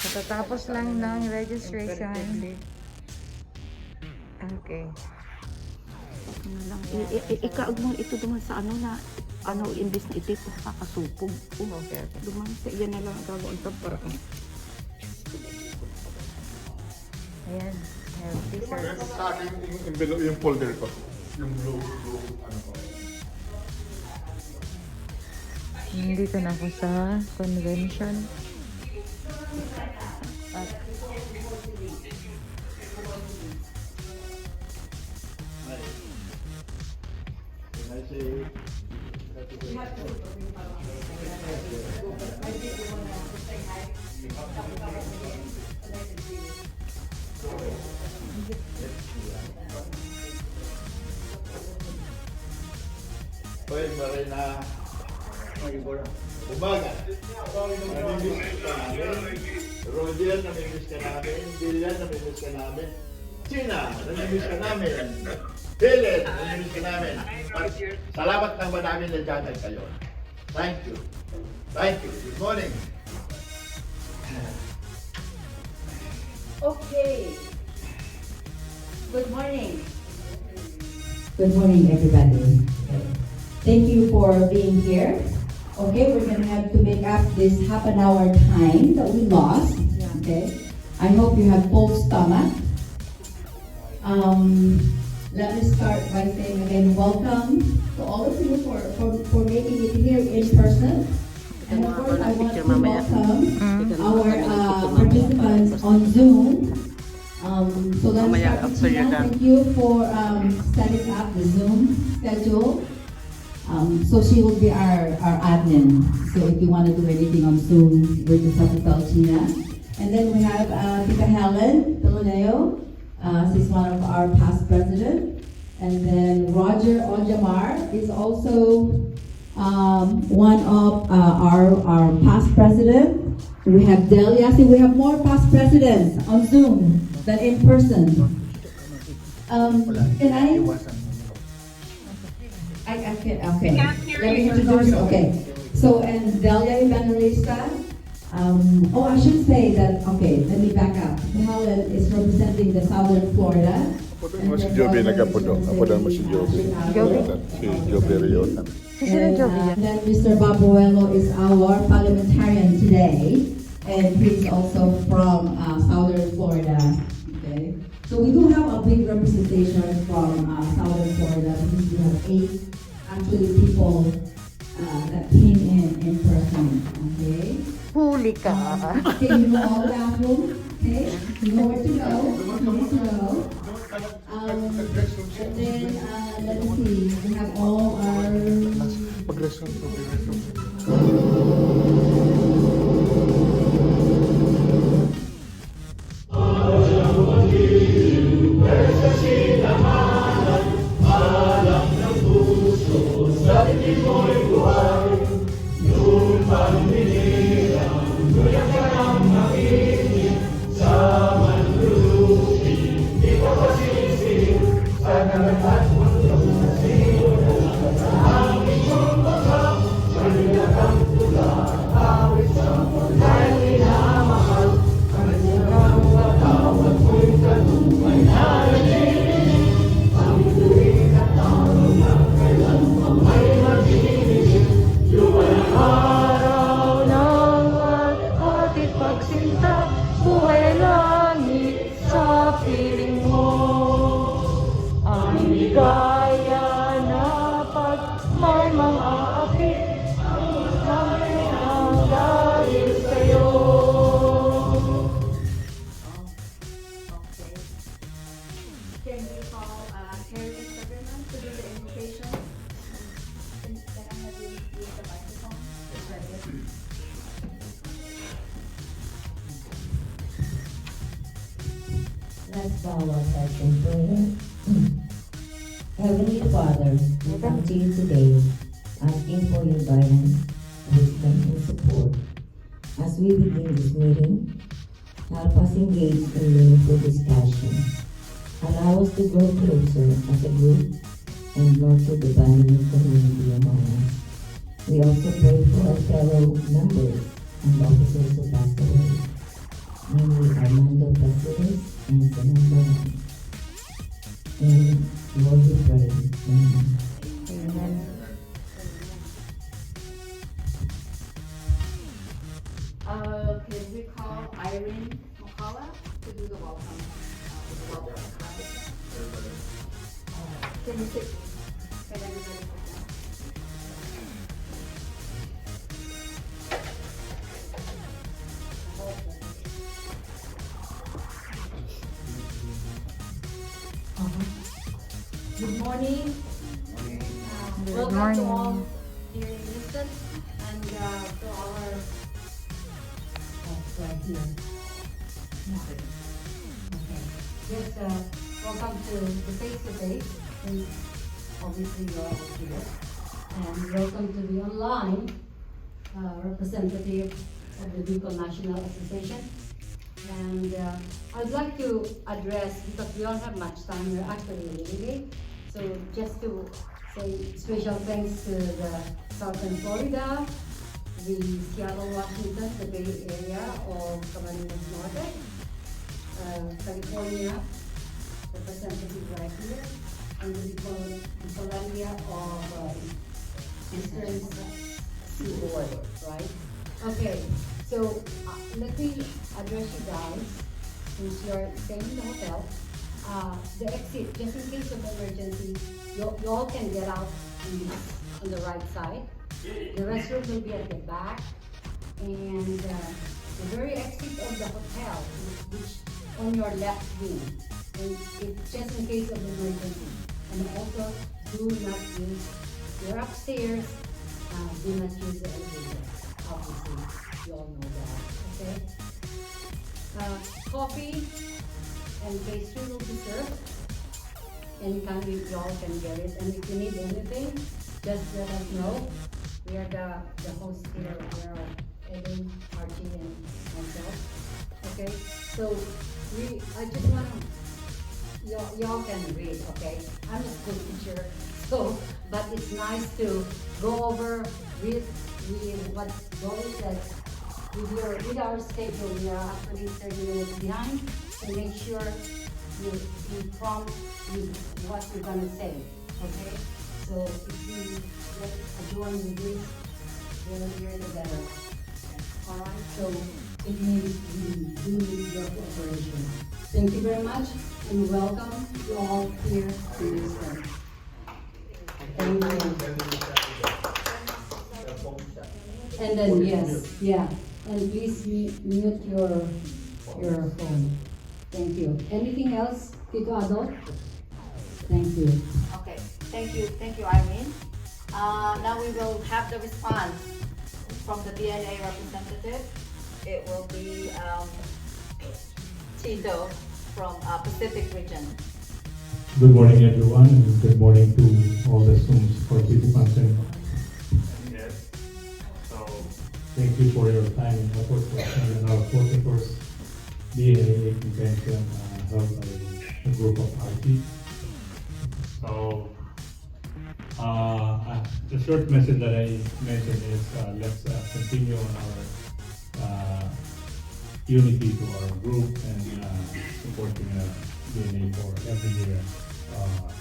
Katatapos lang ng registration. Okay. Ano lang, ikaag mo ito duman sa ano na, ano, imbis na ito kakasupog. Okay. Duman sa iyan na lang ang gagawin sa parang. Ayan. Healthy Yung service. sa akin, yung envelope, yung folder ko. Yung blue, ano ko. Nandito na ako sa convention. At Hoy, Marina. Umaga. Namimiss ka namin. Roger, namimiss ka namin. Billian, namimiss ka namin. Sina, namimiss ka namin. Helen, namimiss ka namin. Salamat ng madami na dyan kayo. Thank you. Thank you. Good morning. Okay. Good morning. Good morning, everybody. Thank you for being here. Okay, we're gonna have to make up this half an hour time that we lost. Okay. I hope you have full stomach. Let me start by saying again, welcome to all of you for making it here in person. And of course, I want to welcome our participants on Zoom. So let's start with Tina. Thank you for setting up the Zoom schedule. So she will be our admin. So if you want to do anything on Zoom, we just have to tell Tina. And then we have Tita Helen Piloneo. She's one of our past president. And then Roger Ojamar is also one of our past president. We have Delia. See, we have more past presidents on Zoom than in person. Can I can, okay. Let me introduce, okay. So, and Delia Evangelista. I should say that, okay, let me back up. Helen is representing the Southern Florida. Ako doon mo si Joby nagkapudo. Ako doon mo si Joby. Joby? Si Joby Riota. Sino Joby yan? Then Mr. Babuelo is our parliamentarian today. And he's also from Southern Florida. Okay. So we do have a big representation from Southern Florida. We have 8 actually people that came in person. Okay. Huli ka. Okay, you know all about them. Okay. You know where to go. You need to go. And then let me see. We have all our. Pag-resort ko. Let's bow our heads in prayer. Heavenly Father, we come to you today asking for your guidance, wisdom, and support. As we begin this meeting, help us engage in meaningful discussion. Allow us to grow closer as a group and nurture the bonding of community among us. We also pray for our fellow members and officers who passed away. and sa number one. And Lord, we pray. Amen. Amen. Can we call Irene Mokala to do the welcome? Can you sit? Can everybody sit down? Good morning. Good Welcome morning. to all here in Houston and to our right here. Okay. Yes, welcome to the face-to-face, and obviously you're all here. And welcome to the online representative of the Bicol National Association. And I'd like to address, because we don't have much time, we're actually really late. So just to say special thanks to the Southern Florida, the Seattle, Washington, the Bay Area of Camarines Norte, California, representative right here, and the Bicolandia of Eastern Seaboard, right? Okay, so let me address you guys, since you're staying in the hotel. The exit, just in case of emergency, you all can get out on the right side. The restroom will be at the back, and the very exit of the hotel, which on your left wing, and it's just in case of emergency. And also, do not use, you're upstairs, do not use the elevator. Obviously, you all know that, okay? Coffee and pastry will be served. Anytime y'all can get it. And if you need anything, just let us know. We are the host here. We are Evan, Archie, and myself. Okay? So I just want to, y'all can read, okay? I'm a school teacher, so, but it's nice to go over, read what Dory said. With our schedule, we are actually 30 minutes behind, so make sure you prompt with what you're gonna say, okay? So if you get adjourn with this, the earlier the better. All right, so it means we do need your cooperation. Thank you very much, and welcome you all here to Houston. Thank you. And then, yes, yeah, and please mute your phone. Thank you. Anything else, Tito Adol? Thank you. Okay, thank you, Irene. Now we will have the response from the BNAA representative. It will be Tito from Pacific region. Good morning, everyone, and good morning to all the Zooms participants. Yes. So, Thank you for your time and effort for attending our 41st BNAA convention held by a group of RT. So, the short message that I mentioned is let's continue on our unity to our group and supporting BNA for every year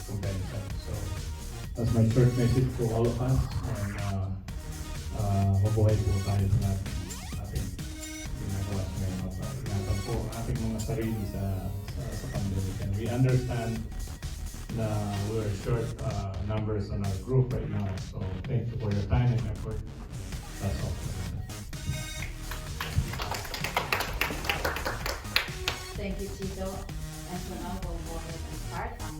convention. So that's my short message to all of us, and mabuhay po tayo sa ating ginagawa sa ngayon. Ingatan po ang ating mga sarili sa pandemic. And we understand na we're short numbers on our group right now. So thank you for your time and effort. That's all. Thank you, Tito. And so now we'll go ahead and start. Ang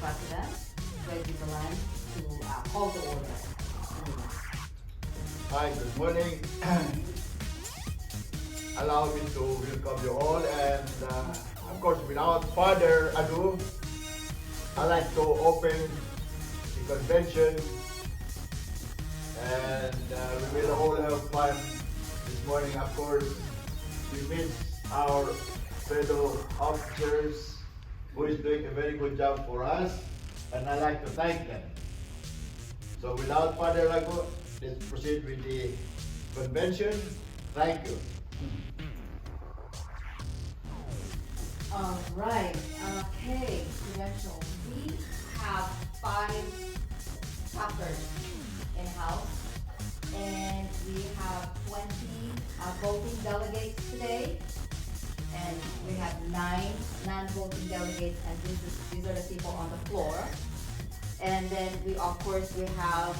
President, Reggie Balan, to call the order. Hi, good morning. Allow me to welcome you all, and of course, without further ado, I'd like to open the convention, and we will all have fun this morning. Of course, we miss our fellow officers who is doing a very good job for us, and I'd like to thank them. So without further ado, let's proceed with the convention. Thank you. All right, okay, credentials. We have 5 chapters in-house, and we have 20 voting delegates today, and we have 9 non-voting delegates, and these are the people on the floor. And then we, of course, we have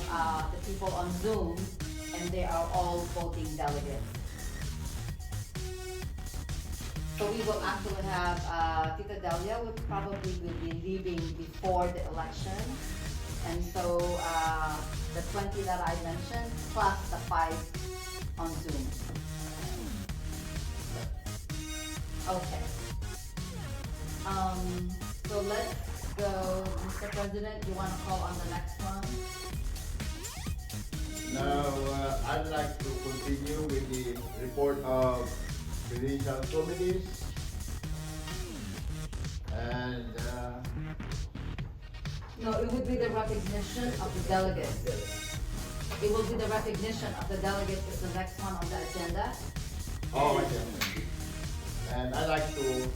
the people on Zoom, and they are all voting delegates. So we will actually have, Tita Delia will probably be leaving before the election. And so the 20 that I mentioned, plus the 5 on Zoom. Okay. So let's go, Mr. President, you want to call on the next one? Now, I'd like to continue with the report of provincial committees. And No, it would be the recognition of the delegates. It will be the recognition of the delegates is the next one on the agenda. oh, okay. And I'd like to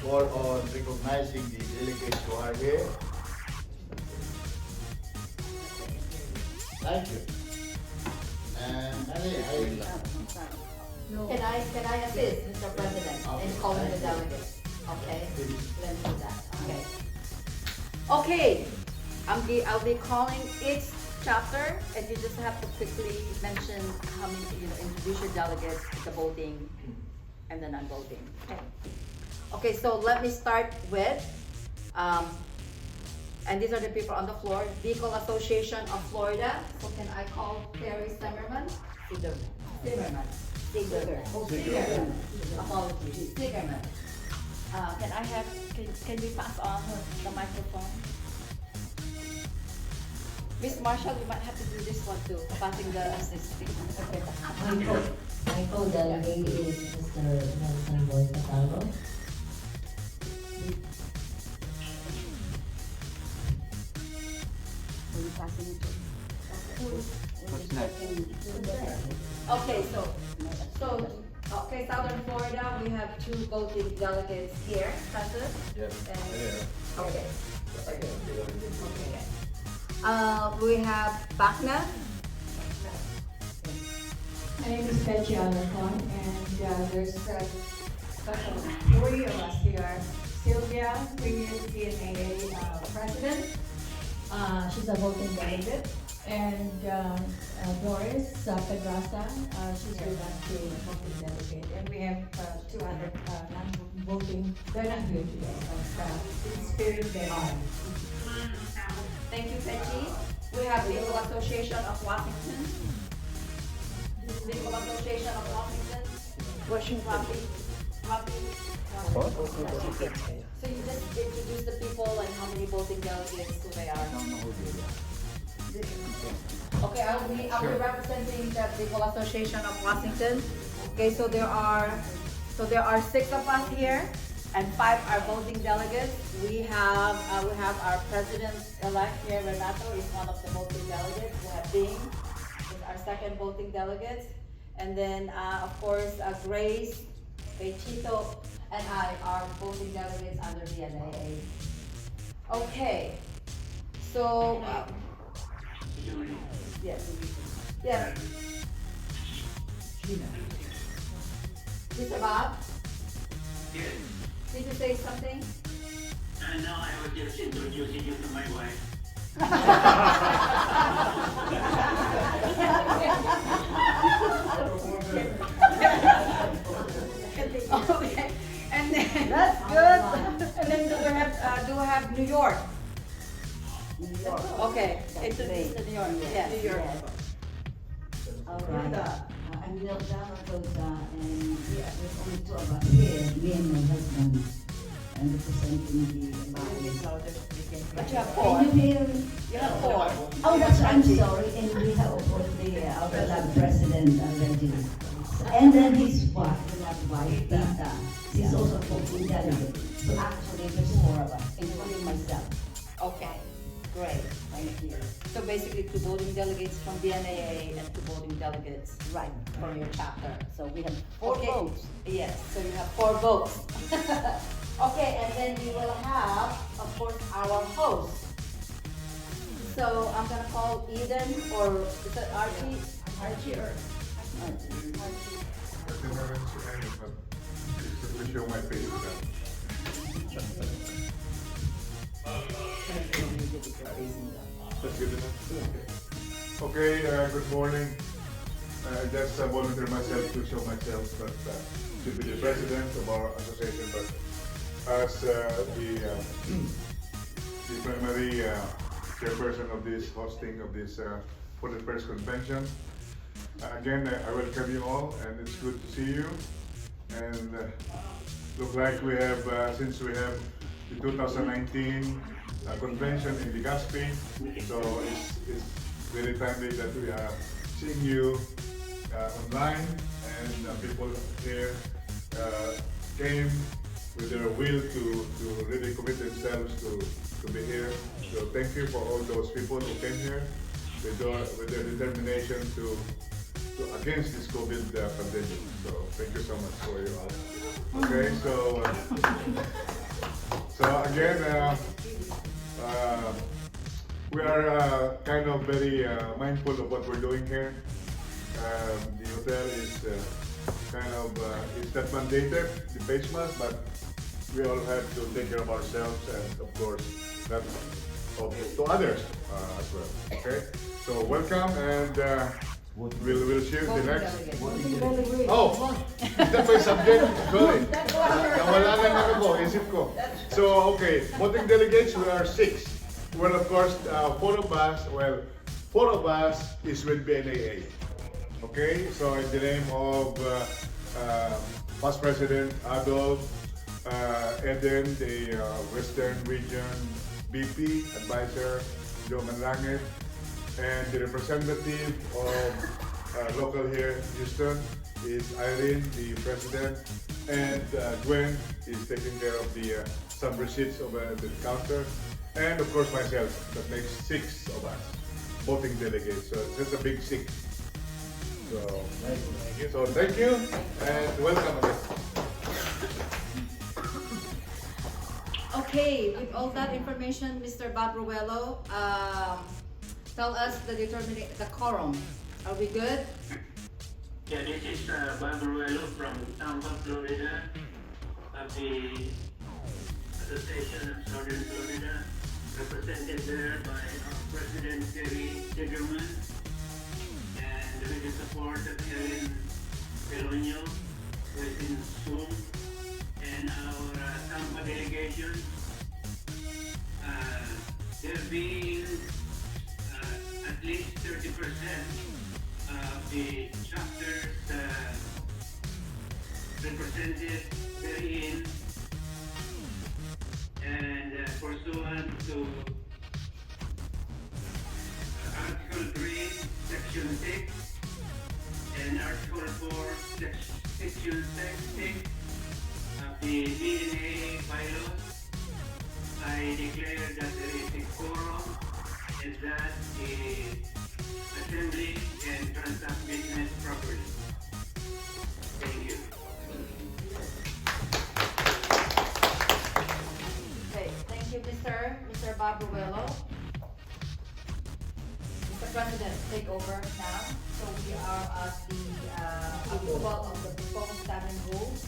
call on recognizing the delegates who are here. Thank you. And Can I assist, Mr. President, in calling the delegates? Okay, let me do that, okay. Okay, I'll be calling each chapter, and you just have to quickly mention how many, introduce your delegates, the voting, and the non-voting, okay? Okay, so let me start with, and these are the people on the floor, Bicol Association of Florida. So can I call Terry Zimmerman? Zimmerman. Apologies, Zimmerman. Can we pass on the microphone? Miss Marshall, you might have to do this one too, passing the assistant. My co-delegate is Mr. Nelson Boy Cataldo. Okay, Southern Florida, we have 2 voting delegates here, present. Yes. Okay. We have Bacna. My name is Betty Alacon, and there's 3 of us here. Sylvia, previous BNAA president, she's a voting delegate, and Doris Pedraza, she's with us too, a voting delegate, and we have 2 other non-voting, they're not here today, but in spirit they are. Thank you, Betty. We have Legal Association of Washington. Legal Association of Washington. Washington. So you just introduce the people and how many voting delegates who they are. Okay, I'll be representing the Legal Association of Washington. Okay, so there are 6 of us here, and 5 are voting delegates. We have our president-elect here, Renato, is one of the voting delegates. We have Bing, is our second voting delegate, and then of course Grace, Chito, and I are voting delegates under BNAA. Okay, so yes. Mr. Bob? Yes. Did you say something? No, I was just introducing you to my wife. Okay, and then that's good. And then do we have New York? Okay, introduce the New York. Yes, New York. Alright, I'm Nilda Mendoza, and there's only 2 of us here, me and my husband, and representing the body. But you have 4. Can you hear? You have 4. Oh, that's, I'm sorry, and we have of course our lab president already. And then his wife, the lab wife, Tita, she's also a voting delegate. So actually, there's 4 of us, including myself. Okay. Great, thank you. So basically, 2 voting delegates from BNAA and 2 voting delegates, right, from your chapter. So we have 4 votes. Yes, so you have 4 votes. Okay, and then we will have, of course, our host. So I'm gonna call Eden, or is it Archie? Archie or? Archie. I didn't have any, but just to show my face with that. That's good enough? Okay, good morning. I just volunteer myself to show myself that should be the president of our association, but as the primary chairperson of this hosting of this 41st convention. Again, I welcome you all, and it's good to see you. And look like we have, since we have the 2019 convention in Legazpi, so it's very timely that we are seeing you online, and people here came with their will to really commit themselves to be here. So thank you for all those people who came here with their determination to against this COVID pandemic. So thank you so much for you all. Okay, so again, we are kind of very mindful of what we're doing here. The hotel is kind of it's not mandated, the face mask, but we all have to take care of ourselves and of course that to others as well. Okay, so welcome, and we'll share the next. Oh, that was subject. Sorry. Nawala lang ano ko, isip ko. So okay, voting delegates, we are 6. Well, of course, 4 of us. Well, 4 of us is with BNAA. Okay, so in the name of Past President Adolf, Eden, the Western Region BP Advisor, Joe Manlangit, and the representative of local here in Houston is Irene, the president, and Gwen is taking care of the some receipts of the counter, and of course myself. That makes 6 of us voting delegates. So it's just a big 6. So thank you and welcome again. Okay, with all that information, Mr. Bob Ruelo, tell us the quorum. Are we good? Yeah, this is Bob Ruelo from Tampa, Florida, of the Association of Southern Florida, represented there by President Terry Tigerman, and with the support of Helen Pelonio, who is in Zoom, and our Tampa delegation. There being at least 30% of the chapters represented therein, and pursuant to Article 3, Section 6, and Article 4, Section 6 of the BNAA bylaws, I declare that there is a quorum and that the assembly can transact business properly. Thank you. Okay, thank you, Mr. Bob Ruelo. Mr. President, take over now. So we are at the approval of the proposed standing rules.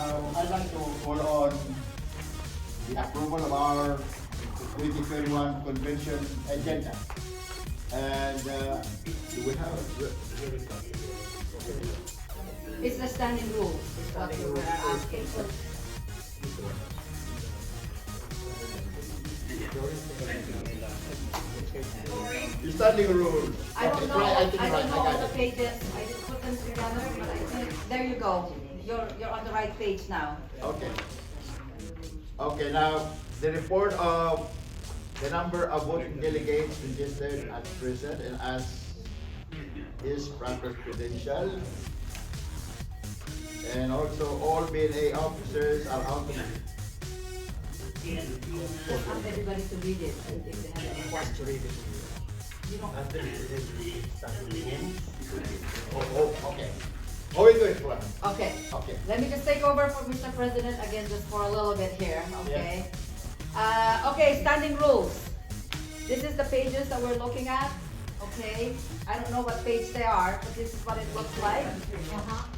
I'd like to call on the approval of our 2021 convention agenda. And do we have It's the standing rules, is what we were asking. the standing rules? I don't know, I I think don't know I all got the it. pages, I didn't put them together, but I think, there you go. You're on the right page now. Okay. Okay, now the report of the number of voting delegates registered at present and as is proper credential. And also all BNA officers are out Just ask everybody to read it, and if they have any questions. You don't have to. Okay. How we do it, Juan? Okay. Okay. Let me just take over for Mr. President again just for a little bit here, okay? Okay, standing rules. This is the pages that we're looking at, okay? I don't know what page they are, but this is what it looks like.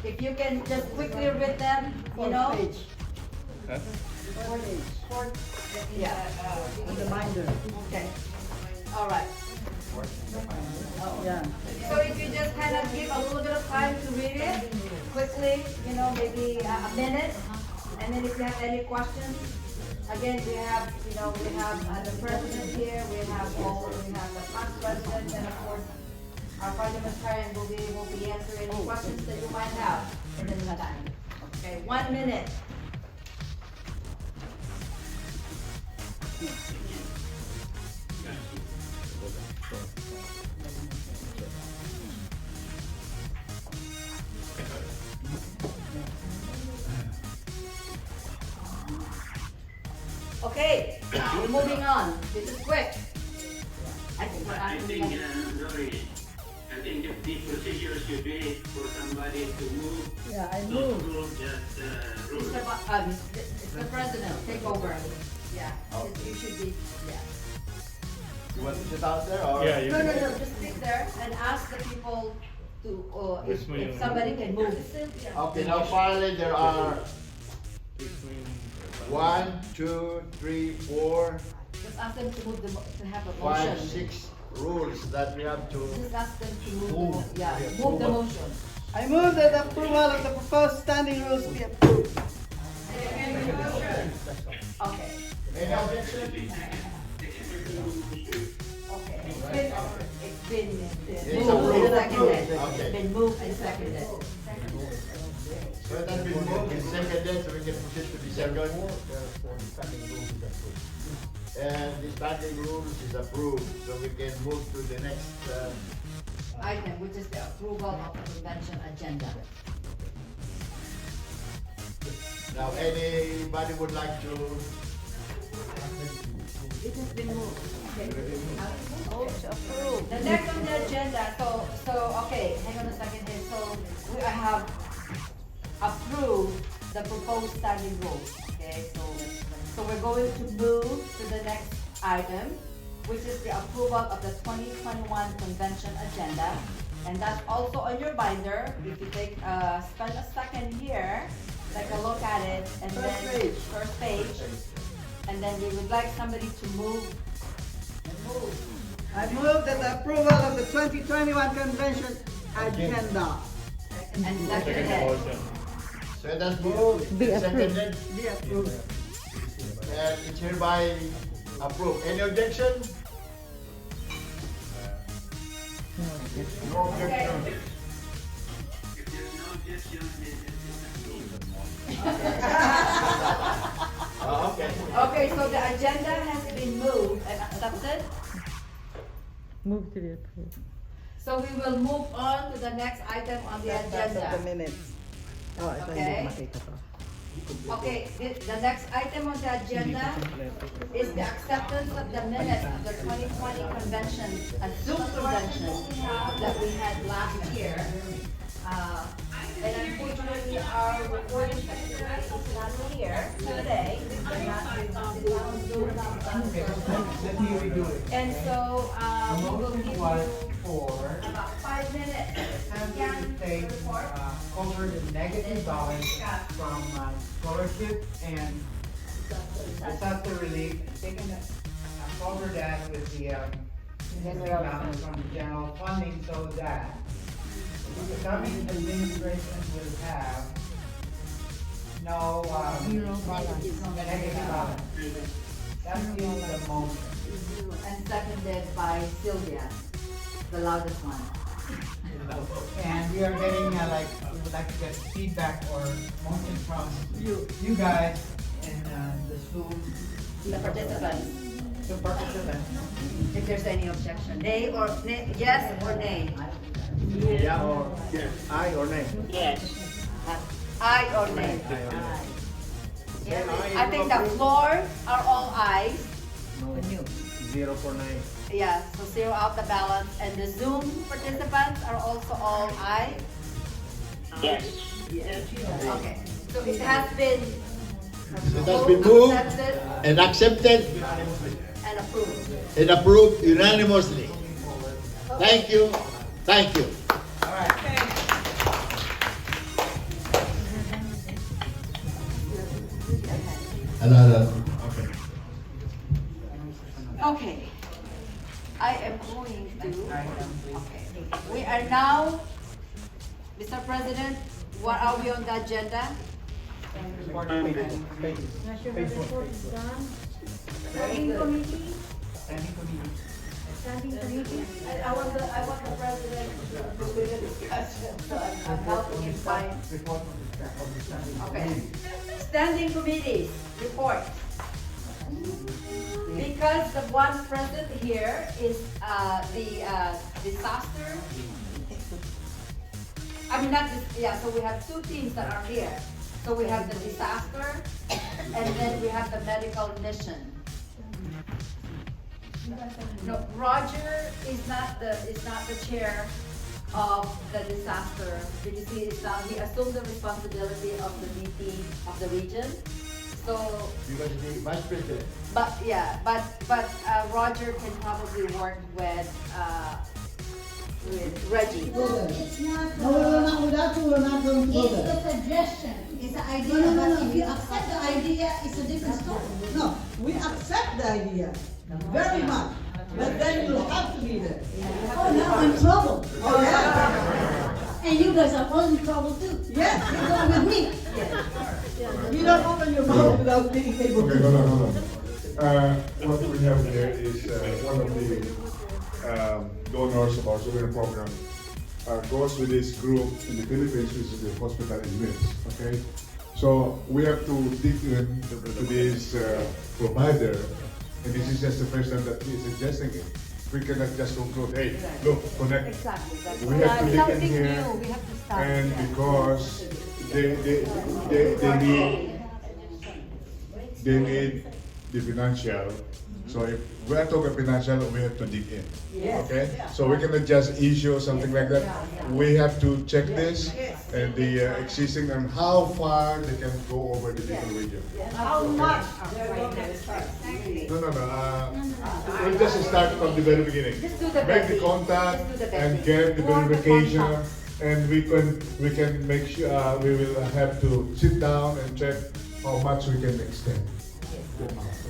If you can just quickly read them, you know? Yeah. The binder. Okay. All right. Yeah. So if you just kind of give a little bit of time to read it quickly, you know, maybe a minute, and then if you have any questions, again, we have, you know, we have the president here, we have the past president, and of course, our parliamentarian will be able to answer any questions that you might have in the meantime. Okay, 1 minute. Okay, we're moving on. This is quick. I think we're I think, asking. Lori, I think the procedure should be for somebody to move. Yeah, I To move. approve that rule. It's the president, take over. Yeah, you should be, yeah. You want to sit out there or? Yeah, you No, can. no, no, just sit there and ask the people to, if somebody can move. Okay, now finally there are 1, 2, 3, 4, Just ask them to move to have a 5, motion. 6 rules that we have to. Just ask them to move, move the motion. I move that the approval of the proposed standing rules be approved. Okay. Any objection? Okay, it's been It's moved approved. and seconded. Okay. It's been moved and seconded. So it has been moved and seconded, so we can proceed to the second. And the standing rules is approved, so we can move to the next. Item, which is the approval of the convention agenda. Now, anybody would like to? It has been moved. The next on the agenda, okay, hang on a second here. So we have approved the proposed standing rules, okay? So we're going to move to the next item, which is the approval of the 2021 convention agenda. And that's also on your binder. If you spend a second here, take a look at it, and first page. And then we would like somebody to move. I move that the approval of the 2021 convention agenda And second Second motion. So it has moved Be and approved. seconded, be approved. and it's hereby approved. Any objection? No objection. If there's no objection, then it's Okay. Okay, so the agenda has been moved and accepted. Move to the approved. So we will move on to the next item on the That's of the agenda. minutes. Oh, ito Okay. hindi ko makita to. Okay, the next item on the agenda is the acceptance of the minutes of the 2020 convention, a Zoom convention that we had last year. And unfortunately, our recording secretary is not here today. They're not on Zoom. Let me redo it. And so, The we will motion give was you for about 5 minutes. San State cover the negative balance from scholarship and disaster relief, and taking that, cover that with the balance from the general funding so that the coming administration will have no Zero balance. negative balance. That's the motion. And seconded by Sylvia, the loudest one. And we are getting we would like to get feedback or motion from you guys and the Zoom, The participants, the participants. if there's any objection. Nay or yes or nay? Yeah or aye or nay? Aye or nay? I think the floor are all ayes. No, 0 for 9. Yeah, so zero out the balance. And the Zoom participants are also all ayes. Yes. Okay, so it has been moved accepted and accepted and approved. and approved unanimously. Thank you. Thank you. Okay. Okay. I am going to, okay. We are now, Mr. President, what are we on the agenda? National report is done. Standing committee, standing committee. I want the president to do the discussion, so I'm helping him find. Okay. Standing committees, report. Because the one present here is the disaster. I mean, not this, yeah, so we have two teams that are here. So we have the disaster, and then we have the medical mission. No, Roger is not the chair of the disaster because he assumed the responsibility of the VP of the region. So, Because the vice president. but Roger can probably work with Reggie. No, it's not. No, we're not going to go It's there. the suggestion, it's the idea, No, but if you accept the idea, it's a different story. No, we accept the idea very much, but then you'll have to be there. Oh, now I'm in trouble. Oh, yeah. And you guys are all in trouble too. Yes, You're going with me. you don't open your mouth without being able Okay, to. hold on. What we have here is one of the donors of our souvenir program goes with this group in the Philippines, which is the hospital in Mills. Okay, so we have to dig into this provider, and this is just the first time that he is suggesting it. We cannot just conclude, hey, look, connect. Exactly. We have to dig in Something here, new. We have to start. and Yeah. because they need the financial. So if we are talking financial, we have to dig in. Yes. Okay? So we cannot just issue something like that. We have to check this and the existing and how far they can go over the Bicol region. How much? No. We'll just start from the very beginning. Just do the Make the vetting. contact Just do the and vetting. get the Who are the verification, contacts? and we can make sure we will have to sit down and check how much we can extend.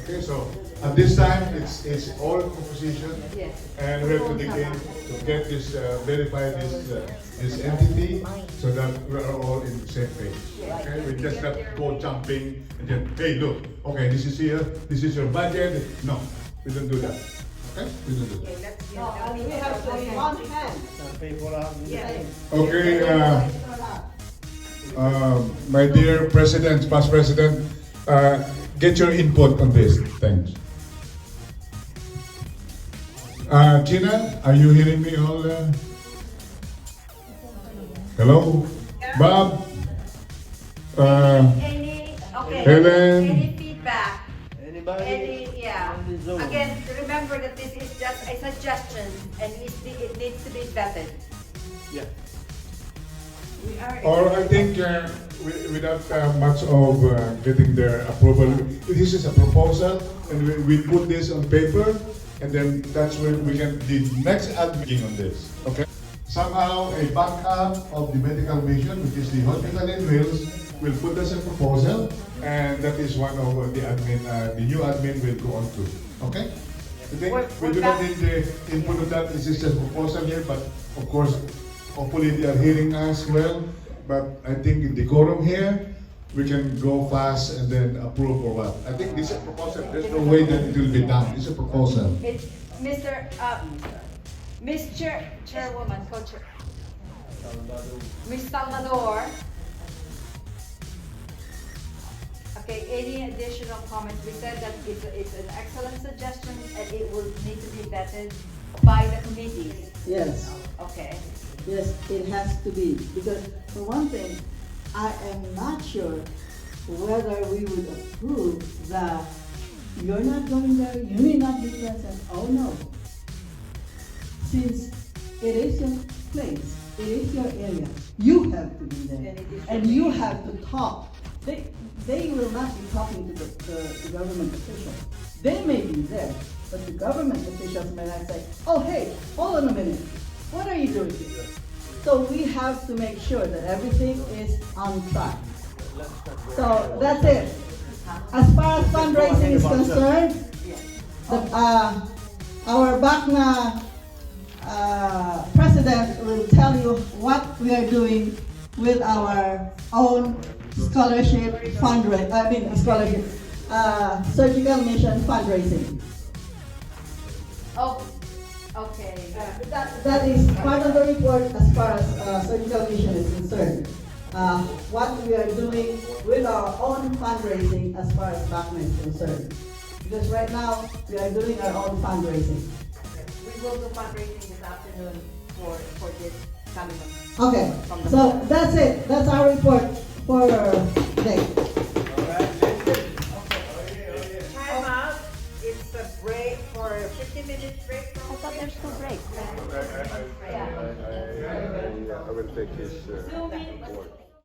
Okay, so at this time it's all proposition, Yes. and we have to dig in to get this verify this entity so that we are all in the same page. Okay, we just not go jumping and then hey look, okay, this is here, this is your budget. No, we don't do that. Okay, we don't do that. We have to be on hand. Okay, my dear President, past President, get your input on this. Thanks. Gina, are you hearing me all? Hello? Bob? Helen? Any feedback? Anybody? Yeah. on the Zoom? Again, remember that this is just a suggestion and it needs to be vetted. Yeah. We are. Or I think without much of getting their approval, this is a proposal and we put this on paper and then that's where we can, the next admin on this, okay? Somehow a backup of the medical mission, which is the hospital in Wales, will put us a proposal and that is one of the admin, the new admin will go on to, okay? I think we do not need the input of that, this is just a proposal here, but of course, hopefully they are hearing us well, but I think in the quorum here, we can go fast and then approve or what. I think this is a proposal, there's no way that it will be done, it's a proposal. It's Miss Chairwoman, Co-Chair. Ms. Salvador. Okay, any additional comments? We said that it's an excellent suggestion and it will need to be vetted by the committees. Yes, Okay. yes, it has to be, because for one thing, I am not sure whether we would approve the, you're not going there, you may not be present. Oh no. Since it is your place, it is your area, you have to be there. And you have to talk. They will not be talking to the government officials. They may be there, but the government officials may not say, oh hey, hold on a minute, what are you doing here? So we have to make sure that everything is on track. So that's it. As far as fundraising is concerned, our BACNA president will tell you what we are doing with our own scholarship scholarship, surgical mission fundraising. Oh, okay. That is part of the report as far as surgical mission is concerned. What we are doing with our own fundraising as far as BACNA is concerned. Because right now, we are doing our own fundraising. We will do fundraising this afternoon for this coming month. Okay, so that's it. That's our report for today. Time out. It's a break for 50 minutes break. I thought there's no break. I will take his report.